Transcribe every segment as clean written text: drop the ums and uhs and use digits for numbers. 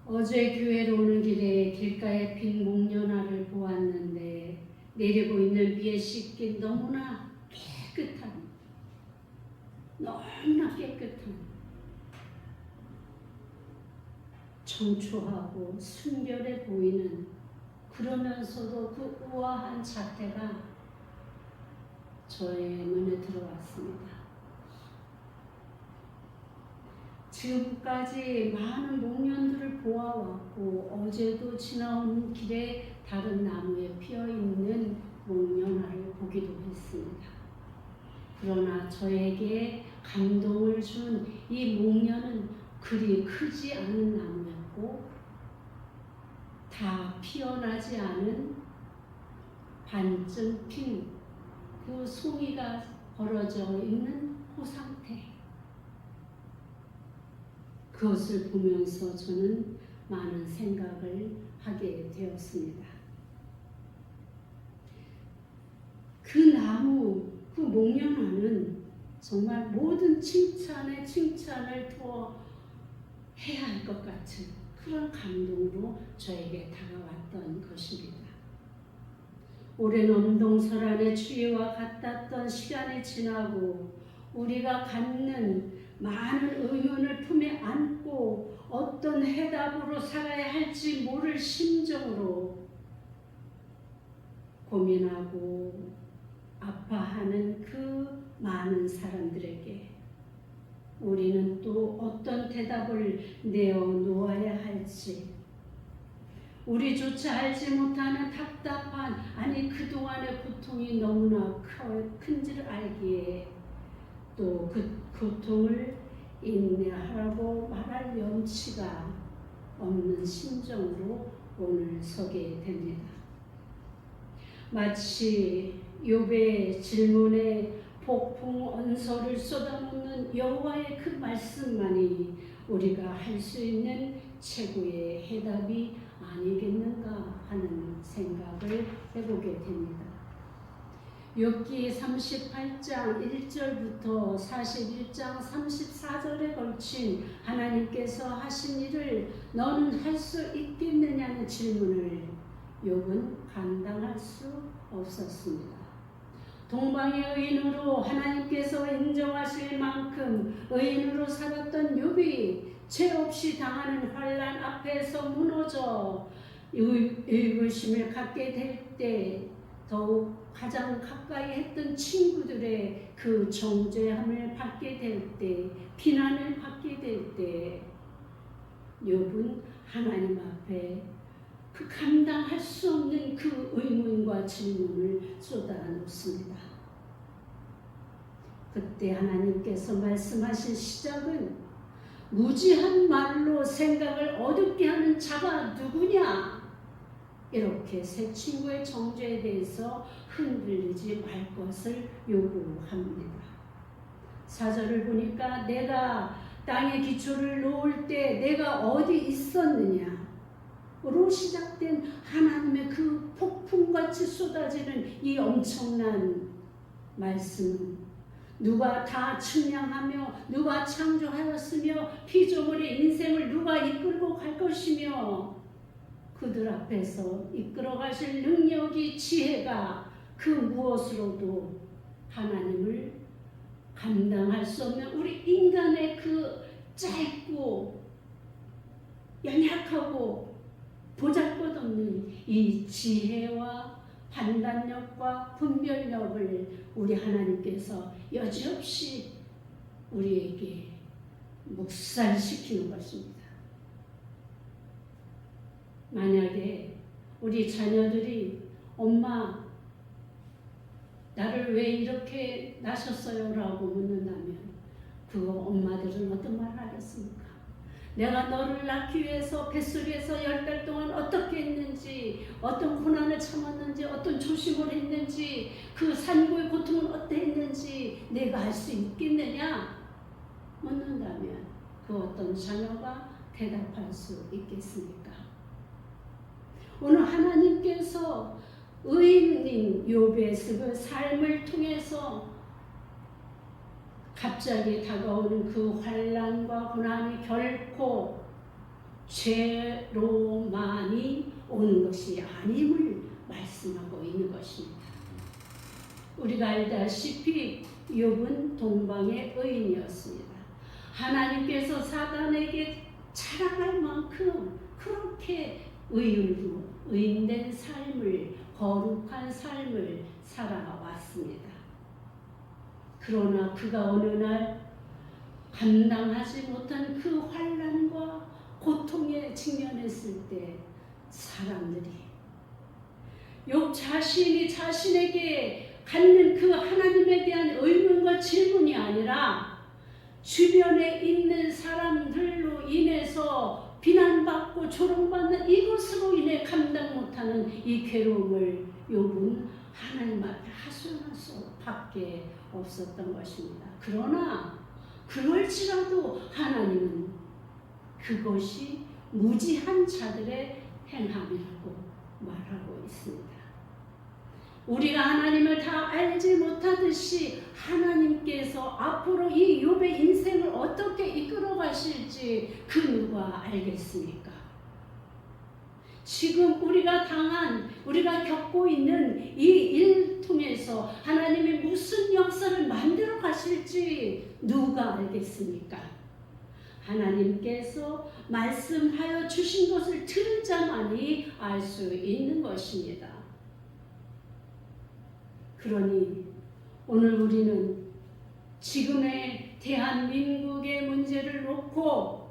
어제 교회로 오는 길에 길가에 핀 목련화를 보았는데 내리고 있는 비에 씻긴 너무나 깨끗한 청초하고 순결해 보이는, 그러면서도 그 우아한 자태가 저의 눈에 들어왔습니다. 지금까지 많은 목련들을 보아왔고 어제도 지나온 길에 다른 나무에 피어있는 목련화를 보기도 했습니다. 그러나 저에게 감동을 준 이 목련은 그리 크지 않은 나무였고 다 피어나지 않은 반쯤 핀 그 송이가 벌어져 있는 그 상태, 그것을 보면서 저는 많은 생각을 하게 되었습니다. 그 나무, 그 목련화는 정말 모든 칭찬에 칭찬을 투어 해야 할 것 같은 그런 감동으로 저에게 다가왔던 것입니다. 오랜 엄동설안의 추위와 같았던 시간이 지나고 우리가 갖는 많은 의문을 품에 안고 어떤 해답으로 살아야 할지 모를 심정으로 고민하고 아파하는 그 많은 사람들에게 우리는 또 어떤 대답을 내어놓아야 할지, 우리조차 알지 못하는 답답한, 아니 그동안의 고통이 너무나 큰지를 알기에 또 그 고통을 인내하라고 말할 염치가 없는 심정으로 오늘 서게 됩니다. 마치 욥의 질문에 폭풍 언서를 쏟아놓는 여호와의 그 말씀만이 우리가 할 수 있는 최고의 해답이 아니겠는가 하는 생각을 해보게 됩니다. 욥기 38장 1절부터 41장 34절에 걸친 하나님께서 하신 일을 너는 할 수 있겠느냐는 질문을 욥은 감당할 수 없었습니다. 동방의 의인으로 하나님께서 인정하실 만큼 의인으로 살았던 욥이 죄 없이 당하는 환난 앞에서 무너져 의구심을 갖게 될 때, 더욱 가장 가까이 했던 친구들의 그 정죄함을 받게 될 때, 비난을 받게 될 때, 욥은 하나님 앞에 그 감당할 수 없는 그 의문과 질문을 쏟아놓습니다. 그때 하나님께서 말씀하신 시작은 무지한 말로 생각을 어둡게 하는 자가 누구냐? 이렇게 새 친구의 정죄에 대해서 흔들리지 말 것을 요구합니다. 4절을 보니까 내가 땅에 기초를 놓을 때 내가 어디 있었느냐? 로 시작된 하나님의 그 폭풍같이 쏟아지는 이 엄청난 말씀은 누가 다 측량하며 누가 창조하였으며 피조물의 인생을 누가 이끌고 갈 것이며 그들 앞에서 이끌어 가실 능력이, 지혜가 그 무엇으로도 하나님을 감당할 수 없는 우리 인간의 그 짧고 연약하고 보잘것없는 이 지혜와 판단력과 분별력을 우리 하나님께서 여지없이 우리에게 묵살시키는 것입니다. 만약에 우리 자녀들이 엄마 나를 왜 이렇게 낳으셨어요? 라고 묻는다면 그거 엄마들은 어떤 말을 하겠습니까? 내가 너를 낳기 위해서 뱃속에서 10달 동안 어떻게 했는지, 어떤 고난을 참았는지, 어떤 조심을 했는지, 그 산고의 고통은 어땠는지 내가 알 수 있겠느냐? 묻는다면 그 어떤 자녀가 대답할 수 있겠습니까? 오늘 하나님께서 의인인 욥의 그 삶을 통해서 갑자기 다가오는 그 환난과 고난이 결코 죄로만이 오는 것이 아님을 말씀하고 있는 것입니다. 우리가 알다시피 욥은 동방의 의인이었습니다. 하나님께서 사단에게 자랑할 만큼 그렇게 의인된 삶을, 거룩한 삶을 살아왔습니다. 그러나 그가 어느 날 감당하지 못한 그 환난과 고통에 직면했을 때 사람들이 욥 자신이 자신에게 갖는 그 하나님에 대한 의문과 질문이 아니라 주변에 있는 사람들로 인해서 비난받고 조롱받는 이것으로 인해 감당 못하는 이 괴로움을 욥은 하나님 앞에 하소연할 수밖에 없었던 것입니다. 그러나 그럴지라도 하나님은 그것이 무지한 자들의 행함이라고 말하고 있습니다. 우리가 하나님을 다 알지 못하듯이 하나님께서 앞으로 이 욥의 인생을 어떻게 이끌어 가실지 그 누가 알겠습니까? 지금 우리가 겪고 있는 이 일 통해서 하나님이 무슨 역사를 만들어 가실지 누가 알겠습니까? 하나님께서 말씀하여 주신 것을 들은 자만이 알 수 있는 것입니다. 그러니 오늘 우리는 지금의 대한민국의 문제를 놓고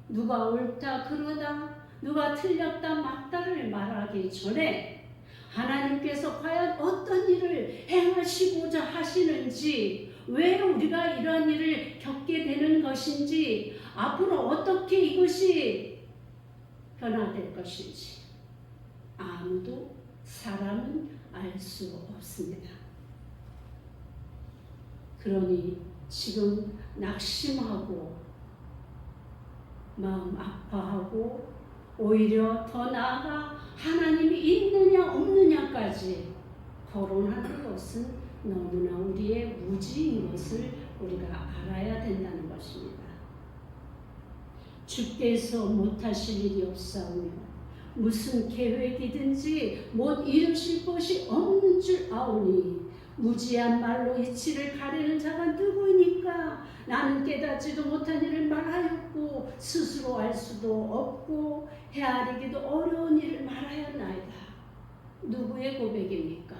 누가 옳다 그러다, 누가 틀렸다 맞다를 말하기 전에 하나님께서 과연 어떤 일을 행하시고자 하시는지, 왜 우리가 이러한 일을 겪게 되는 것인지, 앞으로 어떻게 이것이 변화될 것인지 아무도 사람은 알 수 없습니다. 그러니 지금 낙심하고 마음 아파하고 오히려 더 나아가 하나님이 있느냐 없느냐까지 거론하는 것은 너무나 우리의 무지인 것을 우리가 알아야 된다는 것입니다. 주께서 못하실 일이 없사오며 무슨 계획이든지 못 이루실 것이 없는 줄 아오니 무지한 말로 이치를 가리는 자가 누구니까? 나는 깨닫지도 못한 일을 말하였고 스스로 알 수도 없고 헤아리기도 어려운 일을 말하였나이다. 누구의 고백입니까?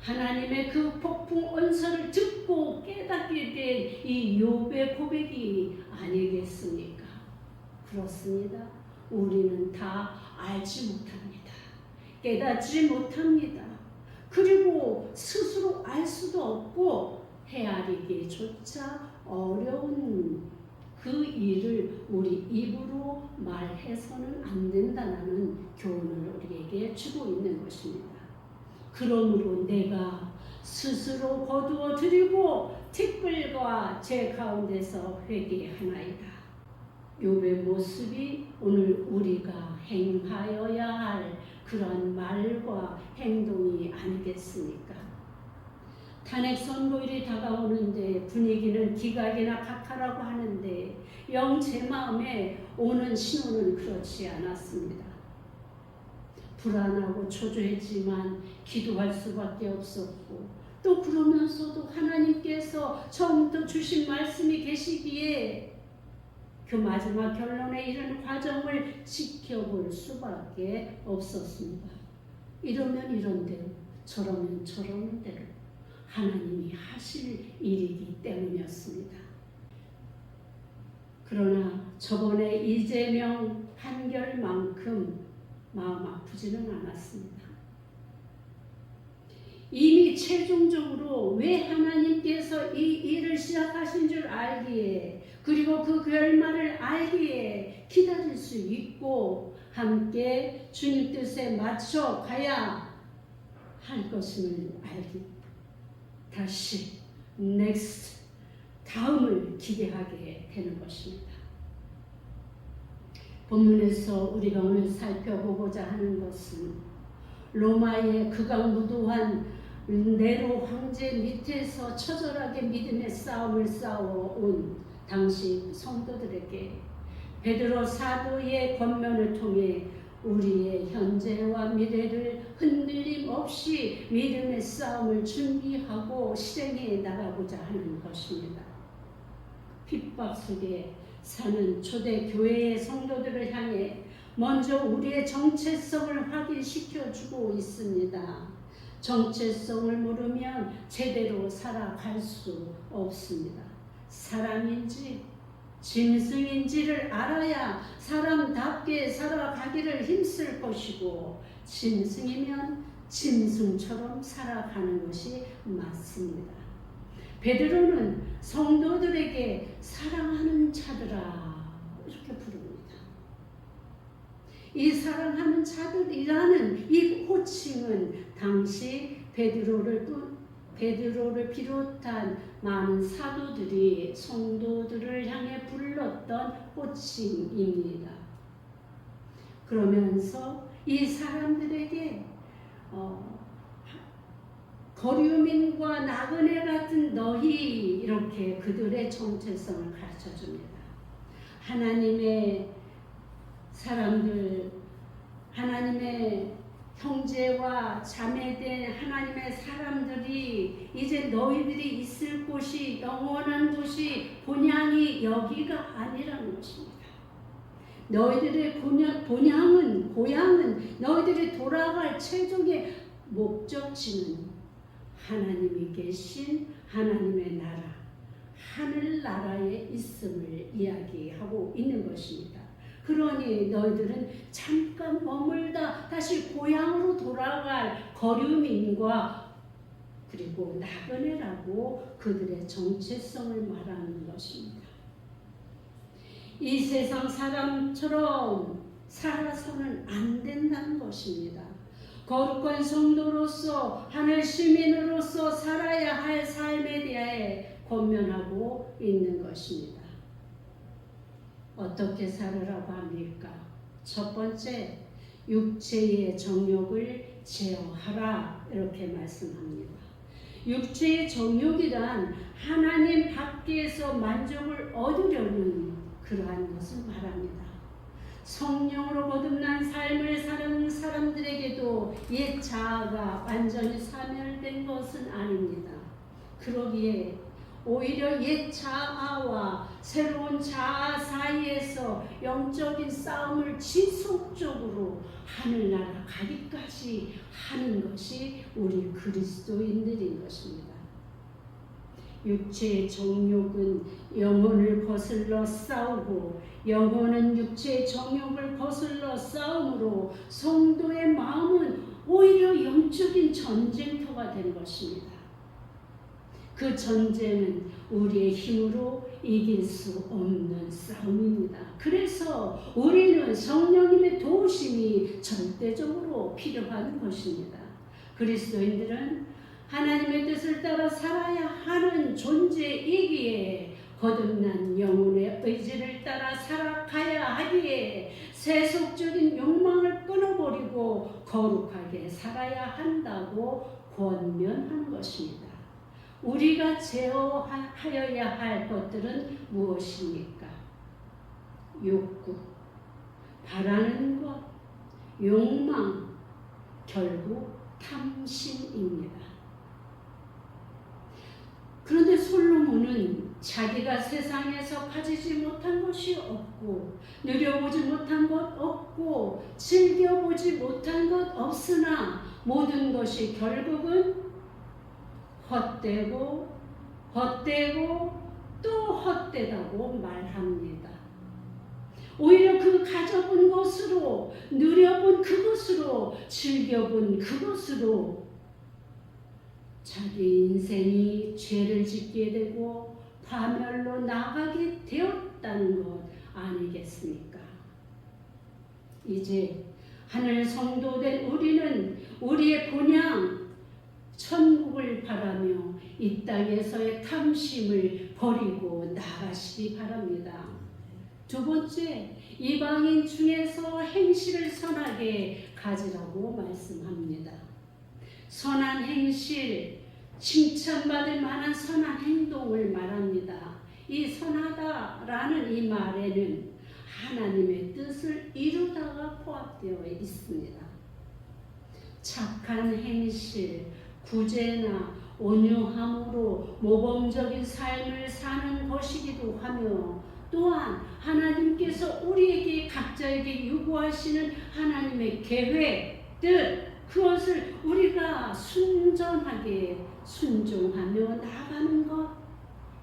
하나님의 그 폭풍 언설을 듣고 깨닫게 된 이 욥의 고백이 아니겠습니까? 그렇습니다. 우리는 다 알지 못합니다. 깨닫지 못합니다. 그리고 스스로 알 수도 없고 헤아리기조차 어려운 그 일을 우리 입으로 말해서는 안 된다는 교훈을 우리에게 주고 있는 것입니다. 그러므로 내가 스스로 거두어 드리고 티끌과 제 가운데서 회개하나이다. 욥의 모습이 오늘 우리가 행하여야 할 그러한 말과 행동이 아니겠습니까? 탄핵 선고일이 다가오는데 분위기는 기각이나 각하라고 하는데 영 제 마음에 오는 신호는 그렇지 않았습니다. 불안하고 초조했지만 기도할 수밖에 없었고, 또 그러면서도 하나님께서 처음부터 주신 말씀이 계시기에 그 마지막 결론에 이르는 과정을 지켜볼 수밖에 없었습니다. 이러면 이런 대로, 저러면 저런 대로 하나님이 하실 일이기 때문이었습니다. 그러나 저번에 이재명 판결만큼 마음 아프지는 않았습니다. 이미 최종적으로 왜 하나님께서 이 일을 시작하신 줄 알기에, 그리고 그 결말을 알기에 기다릴 수 있고 함께 주님 뜻에 맞춰 가야 할 것임을 알기, 다시 next, 다음을 기대하게 되는 것입니다. 본문에서 우리가 오늘 살펴보고자 하는 것은 로마의 극악무도한 네로 황제 밑에서 처절하게 믿음의 싸움을 싸워온 당시 성도들에게 베드로 사도의 권면을 통해 우리의 현재와 미래를 흔들림 없이 믿음의 싸움을 준비하고 실행해 나가고자 하는 것입니다. 핍박 속에 사는 초대 교회의 성도들을 향해 먼저 우리의 정체성을 확인시켜주고 있습니다. 정체성을 모르면 제대로 살아갈 수 없습니다. 사람인지 짐승인지를 알아야 사람답게 살아가기를 힘쓸 것이고, 짐승이면 짐승처럼 살아가는 것이 맞습니다. 베드로는 성도들에게 사랑하는 자들아 이렇게 부릅니다. 이 사랑하는 자들이라는 이 호칭은 당시 베드로를 비롯한 많은 사도들이 성도들을 향해 불렀던 호칭입니다. 그러면서 이 사람들에게 거류민과 나그네 같은 너희, 이렇게 그들의 정체성을 가르쳐줍니다. 하나님의 사람들, 하나님의 형제와 자매된 하나님의 사람들이 이제 너희들이 있을 곳이, 영원한 곳이 본향이 여기가 아니라는 것입니다. 너희들의 고향은 너희들이 돌아갈 최종의 목적지는 하나님이 계신 하나님의 나라, 하늘나라에 있음을 이야기하고 있는 것입니다. 그러니 너희들은 잠깐 머물다 다시 고향으로 돌아갈 거류민과 그리고 나그네라고 그들의 정체성을 말하는 것입니다. 이 세상 사람처럼 살아서는 안 된다는 것입니다. 거룩한 성도로서, 하늘 시민으로서 살아야 할 삶에 대해 권면하고 있는 것입니다. 어떻게 살으라고 합니까? 첫 번째, 육체의 정욕을 제어하라 이렇게 말씀합니다. 육체의 정욕이란 하나님 밖에서 만족을 얻으려는 그러한 것을 말합니다. 성령으로 거듭난 삶을 사는 사람들에게도 옛 자아가 완전히 사멸된 것은 아닙니다. 그러기에 오히려 옛 자아와 새로운 자아 사이에서 영적인 싸움을 지속적으로 하늘나라 가기까지 하는 것이 우리 그리스도인들인 것입니다. 육체의 정욕은 영혼을 거슬러 싸우고, 영혼은 육체의 정욕을 거슬러 싸움으로 성도의 마음은 오히려 영적인 전쟁터가 된 것입니다. 그 전쟁은 우리의 힘으로 이길 수 없는 싸움입니다. 그래서 우리는 성령님의 도우심이 절대적으로 필요한 것입니다. 그리스도인들은 하나님의 뜻을 따라 살아야 하는 존재이기에, 거듭난 영혼의 의지를 따라 살아가야 하기에 세속적인 욕망을 끊어버리고 거룩하게 살아야 한다고 권면하는 것입니다. 우리가 제어하여야 할 것들은 무엇입니까? 욕구, 바라는 것, 욕망, 결국 탐심입니다. 그런데 솔로몬은 자기가 세상에서 가지지 못한 것이 없고, 누려보지 못한 것 없고, 즐겨보지 못한 것 없으나 모든 것이 결국은 헛되고 또 헛되다고 말합니다. 오히려 그 가져본 것으로, 누려본 그것으로, 즐겨본 그것으로 자기 인생이 죄를 짓게 되고 파멸로 나가게 되었다는 것 아니겠습니까? 이제 하늘 성도된 우리는 우리의 본향 천국을 바라며 이 땅에서의 탐심을 버리고 나가시기 바랍니다. 두 번째, 이방인 중에서 행실을 선하게 가지라고 말씀합니다. 선한 행실, 칭찬받을 만한 선한 행동을 말합니다. 이 선하다라는 이 말에는 하나님의 뜻을 이루다가 포함되어 있습니다. 착한 행실, 구제나 온유함으로 모범적인 삶을 사는 것이기도 하며 또한 하나님께서 우리에게 각자에게 요구하시는 하나님의 계획, 뜻, 그것을 우리가 순전하게 순종하며 나아가는 것,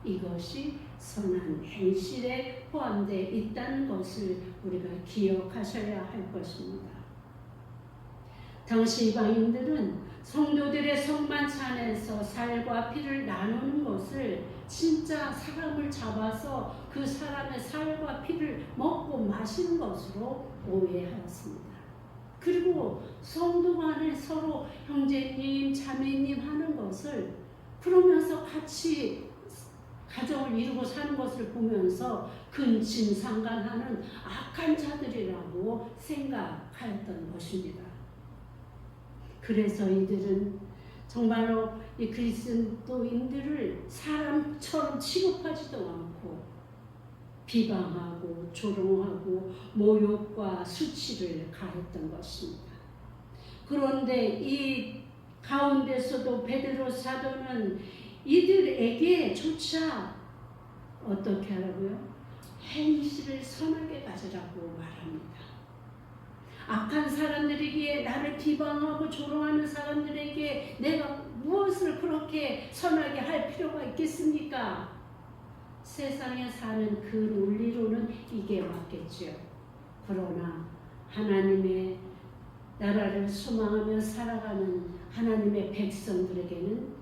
이것이 선한 행실에 포함되어 있다는 것을 우리가 기억하셔야 할 것입니다. 당시 이방인들은 성도들의 성만찬에서 살과 피를 나누는 것을 진짜 사람을 잡아서 그 사람의 살과 피를 먹고 마시는 것으로 오해하였습니다. 그리고 성도 간에 서로 형제님, 자매님 하는 것을 그러면서 같이 가정을 이루고 사는 것을 보면서 근친상간하는 악한 자들이라고 생각하였던 것입니다. 그래서 이들은 정말로 이 그리스도인들을 사람처럼 취급하지도 않고 비방하고 조롱하고 모욕과 수치를 가했던 것입니다. 그런데 이 가운데서도 베드로 사도는 이들에게조차 어떻게 하라고요? 행실을 선하게 가지라고 말합니다. 악한 사람들에게, 나를 비방하고 조롱하는 사람들에게 내가 무엇을 그렇게 선하게 할 필요가 있겠습니까? 세상에 사는 그 논리로는 이게 맞겠죠. 그러나 하나님의 나라를 소망하며 살아가는 하나님의 백성들에게는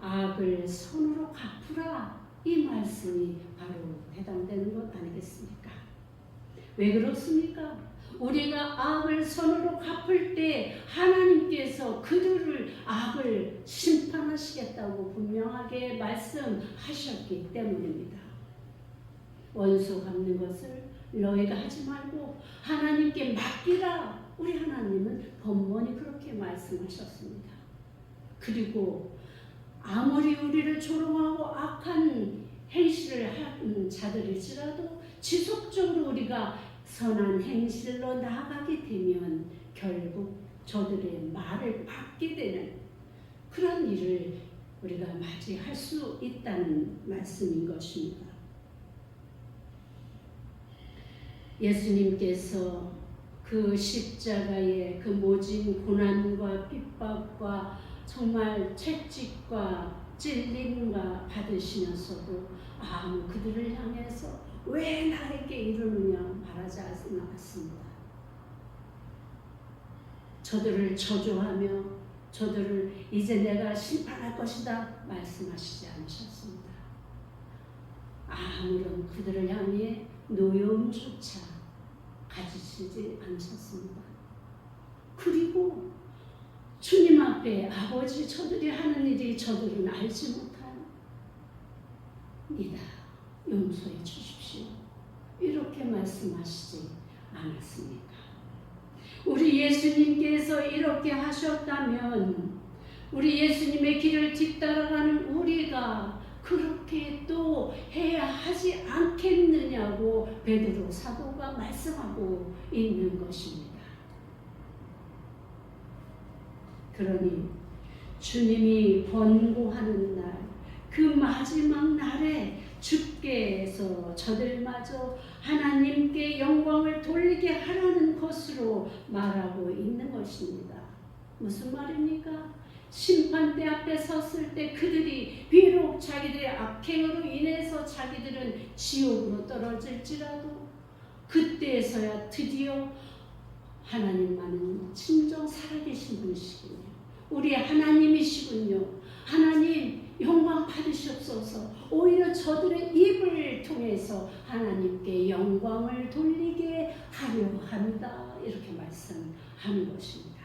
악을 선으로 갚으라, 이 말씀이 바로 해당되는 것 아니겠습니까? 왜 그렇습니까? 우리가 악을 선으로 갚을 때 하나님께서 그들을 악을 심판하시겠다고 분명하게 말씀하셨기 때문입니다. 원수 갚는 것을 너희가 하지 말고 하나님께 맡기라. 우리 하나님은 번번이 그렇게 말씀하셨습니다. 그리고 아무리 우리를 조롱하고 악한 행실을 하는 자들일지라도 지속적으로 우리가 선한 행실로 나아가게 되면 결국 저들의 말을 받게 되는 그런 일을 우리가 맞이할 수 있다는 말씀인 것입니다. 예수님께서 그 십자가의 그 모진 고난과 핍박과 정말 채찍과 찔림과 받으시면서도 그들을 향해서 왜 나에게 이러느냐 말하지 않았습니다. 저들을 저주하며 저들을 이제 내가 심판할 것이다 말씀하시지 않으셨습니다. 아무런 그들을 향해 노여움조차 가지시지 않으셨습니다. 그리고 주님 앞에 아버지, 저들이 하는 일이 저들은 알지 못합니다. 용서해 주십시오. 이렇게 말씀하시지 않았습니까? 우리 예수님께서 이렇게 하셨다면 우리 예수님의 길을 뒤따라가는 우리가 그렇게 또 해야 하지 않겠느냐고 베드로 사도가 말씀하고 있는 것입니다. 그러니 주님이 번고하는 날, 그 마지막 날에 주께서 저들마저 하나님께 영광을 돌리게 하라는 것으로 말하고 있는 것입니다. 무슨 말입니까? 심판대 앞에 섰을 때 그들이 비록 자기들의 악행으로 인해서 자기들은 지옥으로 떨어질지라도 그때에서야 드디어 하나님만은 진정 살아계신 분이시군요. 우리 하나님이시군요. 하나님 영광 받으시옵소서. 오히려 저들의 입을 통해서 하나님께 영광을 돌리게 하려 합니다. 이렇게 말씀하는 것입니다.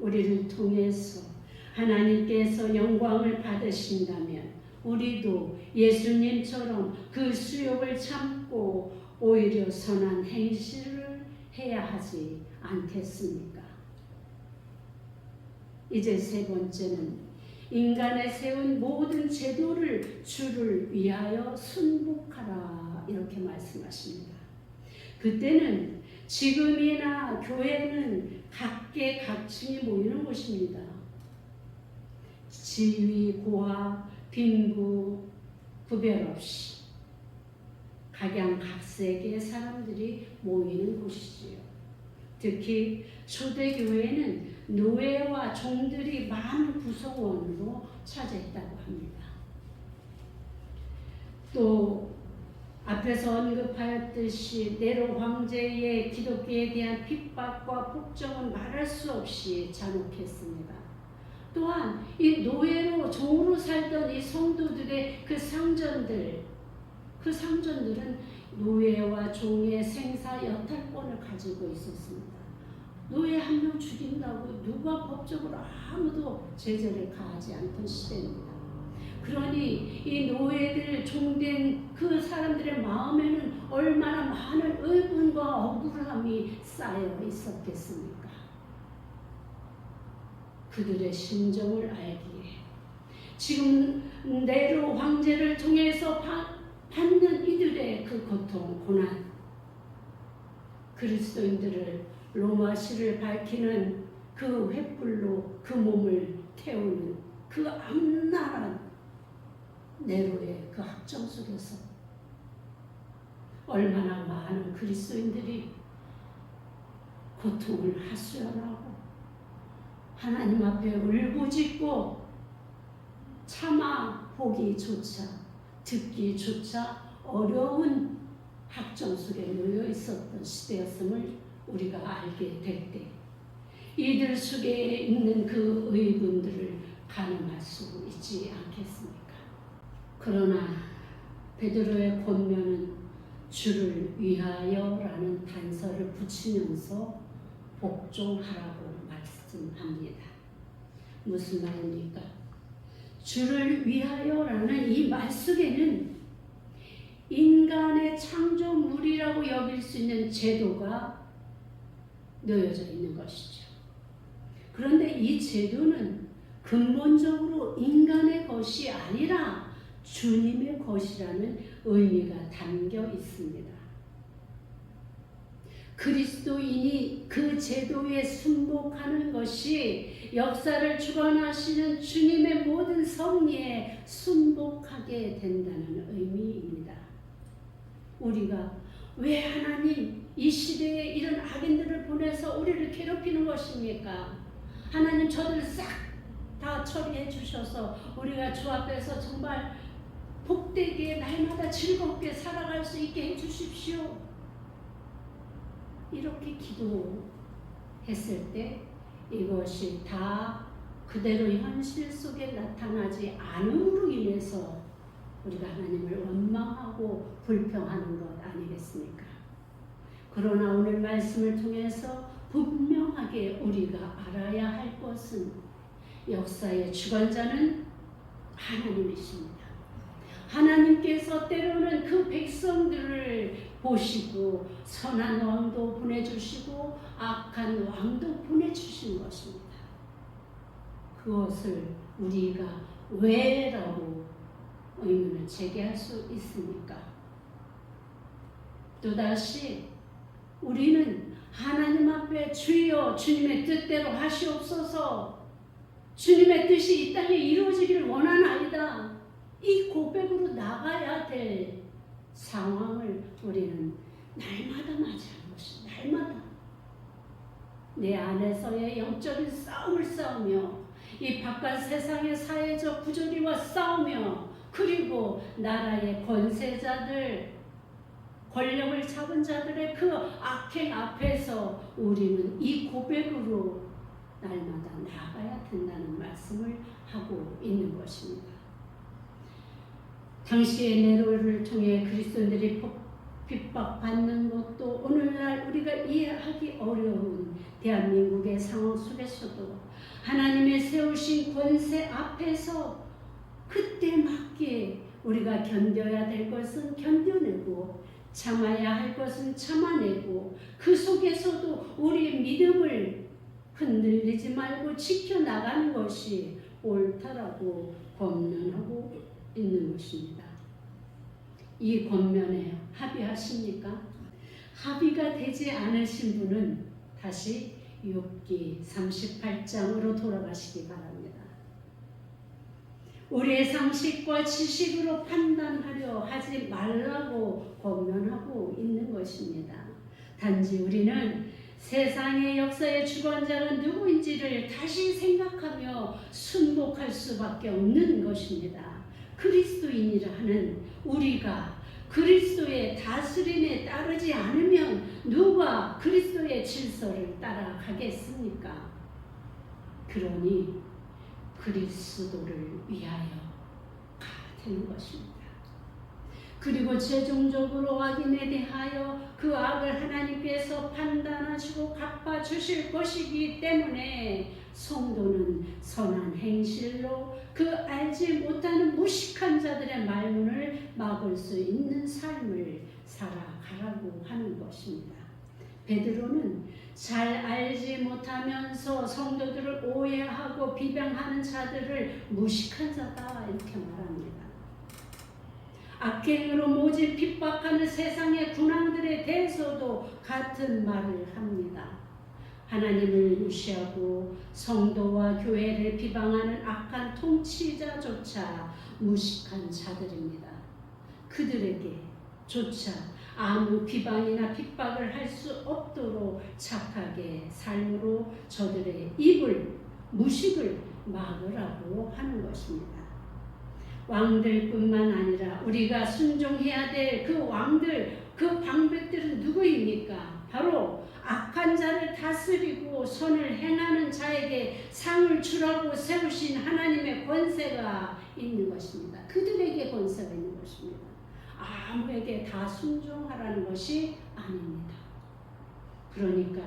우리를 통해서 하나님께서 영광을 받으신다면 우리도 예수님처럼 그 수욕을 참고 오히려 선한 행실을 해야 하지 않겠습니까? 이제 세 번째는 인간에 세운 모든 제도를 주를 위하여 순복하라 주가 이렇게 말씀하십니다. 그때는 지금이나 교회는 각계각층이 모이는 곳입니다. 지위, 고하, 빈부 구별 없이 각양각색의 사람들이 모이는 곳이지요. 특히 초대교회는 노예와 종들이 많은 구성원으로 차지했다고 합니다. 또 앞에서 언급하였듯이 네로 황제의 기독교에 대한 핍박과 폭정은 말할 수 없이 잔혹했습니다. 또한 이 노예로 종으로 살던 이 성도들의 그 상전들은 노예와 종의 생사 여탈권을 가지고 있었습니다. 노예 한 명 죽인다고 누가 법적으로 아무도 제재를 가하지 않던 시대입니다. 그러니 이 노예들 종된 그 사람들의 마음에는 얼마나 많은 의분과 억울함이 쌓여 있었겠습니까? 그들의 심정을 알기에 지금 네로 황제를 통해서 받는 이들의 그 고통, 고난, 그리스도인들을 로마시를 밝히는 그 횃불로 그 몸을 태우는 그 악랄한 네로의 그 학정 속에서 얼마나 많은 그리스도인들이 고통을 하소연하고 하나님 앞에 울부짖고 차마 보기조차 듣기조차 어려운 학정 속에 놓여 있었던 시대였음을 우리가 알게 될 때 이들 속에 있는 그 의분들을 가늠할 수 있지 않겠습니까? 그러나 베드로의 권면은 주를 위하여라는 단서를 붙이면서 복종하라고 말씀합니다. 무슨 말입니까? 주를 위하여라는 이 말 속에는 인간의 창조물이라고 여길 수 있는 제도가 놓여져 있는 것이죠. 그런데 이 제도는 근본적으로 인간의 것이 아니라 주님의 것이라는 의미가 담겨 있습니다. 그리스도인이 그 제도에 순복하는 것이 역사를 주관하시는 주님의 모든 섭리에 순복하게 된다는 의미입니다. 우리가 왜 하나님 이 시대에 이런 악인들을 보내서 우리를 괴롭히는 것입니까? 하나님 저들을 싹 다 처리해 주셔서 우리가 주 앞에서 정말 복되게 날마다 즐겁게 살아갈 수 있게 해주십시오. 이렇게 기도했을 때 이것이 다 그대로 현실 속에 나타나지 않음으로 인해서 우리가 하나님을 원망하고 불평하는 것 아니겠습니까? 그러나 오늘 말씀을 통해서 분명하게 우리가 알아야 할 것은 역사의 주관자는 하나님이십니다. 하나님께서 때로는 그 백성들을 보시고 선한 왕도 보내주시고 악한 왕도 보내주신 것입니다. 그것을 우리가 왜라고 의문을 제기할 수 있습니까? 또다시 우리는 하나님 앞에 주여 주님의 뜻대로 하시옵소서, 주님의 뜻이 이 땅에 이루어지기를 원하나이다, 이 고백으로 나가야 될 상황을 우리는 날마다 맞이하는 것이 날마다 내 안에서의 영적인 싸움을 싸우며 이 바깥 세상의 사회적 부조리와 싸우며 그리고 나라의 권세자들, 권력을 잡은 자들의 그 악행 앞에서 우리는 이 고백으로 날마다 나아가야 된다는 말씀을 하고 있는 것입니다. 당시의 네로를 통해 그리스도인들이 핍박받는 것도 오늘날 우리가 이해하기 어려운 대한민국의 상황 속에서도 하나님의 세우신 권세 앞에서 그때 맞게 우리가 견뎌야 될 것은 견뎌내고 참아야 할 것은 참아내고 그 속에서도 우리의 믿음을 흔들리지 말고 지켜나가는 것이 옳다라고 권면하고 있는 것입니다. 이 권면에 합의하십니까? 합의가 되지 않으신 분은 다시 욥기 38장으로 돌아가시기 바랍니다. 우리의 상식과 지식으로 판단하려 하지 말라고 권면하고 있는 것입니다. 단지 우리는 세상의 역사의 주관자가 누구인지를 다시 생각하며 순복할 수밖에 없는 것입니다. 그리스도인이라 하는 우리가 그리스도의 다스림에 따르지 않으면 누가 그리스도의 질서를 따라가겠습니까? 그러니 그리스도를 위하여 가야 되는 것입니다. 그리고 최종적으로 악인에 대하여 그 악을 하나님께서 판단하시고 갚아주실 것이기 때문에 성도는 선한 행실로 그 알지 못하는 무식한 자들의 말문을 막을 수 있는 삶을 살아가라고 하는 것입니다. 베드로는 잘 알지 못하면서 성도들을 오해하고 비방하는 자들을 무식한 자다 이렇게 말합니다. 악행으로 모진 핍박하는 세상의 군왕들에 대해서도 같은 말을 합니다. 하나님을 무시하고 성도와 교회를 비방하는 악한 통치자조차 무식한 자들입니다. 그들에게조차 아무 비방이나 핍박을 할 수 없도록 착하게 삶으로 저들의 입을 무식을 막으라고 하는 것입니다. 왕들뿐만 아니라 우리가 순종해야 될 그 왕들, 그 방백들은 누구입니까? 바로 악한 자를 다스리고 선을 행하는 자에게 상을 주라고 세우신 하나님의 권세가 있는 것입니다. 그들에게 권세가 있는 것입니다. 아무에게 다 순종하라는 것이 아닙니다. 그러니까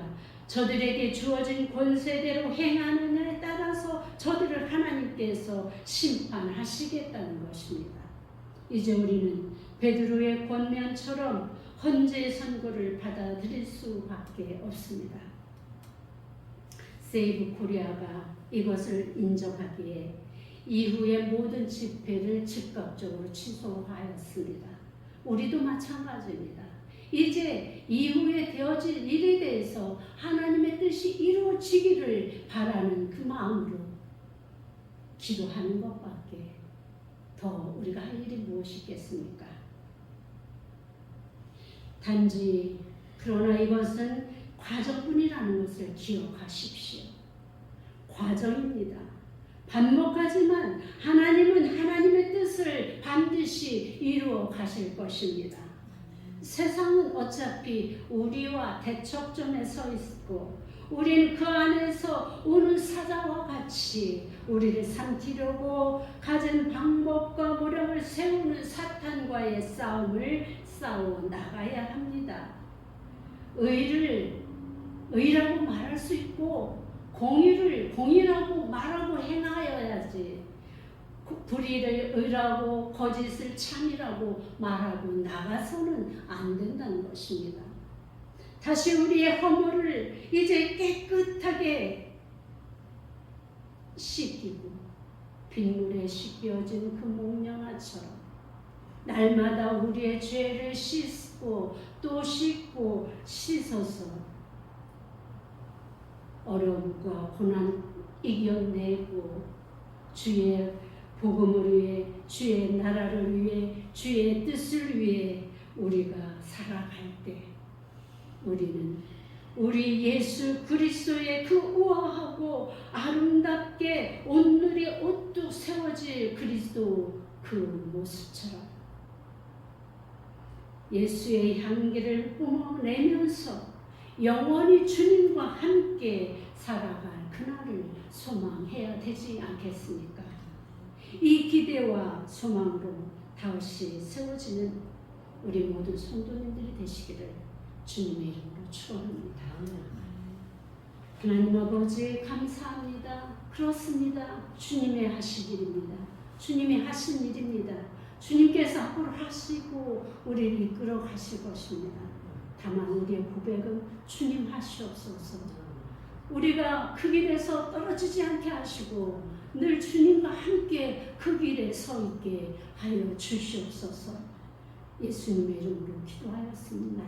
저들에게 주어진 권세대로 행하는 에 따라서 저들을 하나님께서 심판하시겠다는 것입니다. 이제 우리는 베드로의 권면처럼 헌재 선고를 받아들일 수밖에 없습니다. 세이브 코리아가 이것을 인정하기에 이후의 모든 집회를 즉각적으로 취소하였습니다. 우리도 마찬가지입니다. 이제 이후에 되어질 일에 대해서 하나님의 뜻이 이루어지기를 바라는 그 마음으로 기도하는 것밖에 더 우리가 할 일이 무엇이겠습니까? 단지 그러나 이것은 과정뿐이라는 것을 기억하십시오. 과정입니다. 반복하지만 하나님은 하나님의 뜻을 반드시 이루어 가실 것입니다. 세상은 어차피 우리와 대척점에 서 있고 우리는 그 안에서 오는 사자와 같이 우리를 삼키려고 가진 방법과 모략을 세우는 사탄과의 싸움을 싸워 나가야 합니다. 의라고 말할 수 있고 공의를 공의라고 말하고 행하여야지 불의를 의라고 거짓을 참이라고 말하고 나가서는 안 된다는 것입니다. 다시 우리의 허물을 이제 깨끗하게 씻기고 빗물에 씻겨진 그 목련화처럼 날마다 우리의 죄를 씻고 또 씻고 씻어서 어려움과 고난 이겨내고 주의 복음을 위해 주의 나라를 위해 주의 뜻을 위해 우리가 살아갈 때 우리는 우리 예수 그리스도의 그 우아하고 아름답게 온누리 옷도 세워질 그리스도 그 모습처럼 예수의 향기를 뿜어내면서 영원히 주님과 함께 살아갈 그날을 소망해야 되지 않겠습니까? 이 기대와 소망으로 다시 세워지는 우리 모든 성도님들이 되시기를 주님의 이름으로 축원합니다. 하나님 아버지 감사합니다. 그렇습니다. 주님의 하실 일입니다. 주님이 하신 일입니다. 주님께서 앞으로 하시고 우리를 이끌어 가실 것입니다. 다만 우리의 고백은 주님 하시옵소서. 우리가 그 길에서 떨어지지 않게 하시고 늘 주님과 함께 그 길에 서 있게 하여 주시옵소서. 예수님의 이름으로 기도하였습니다.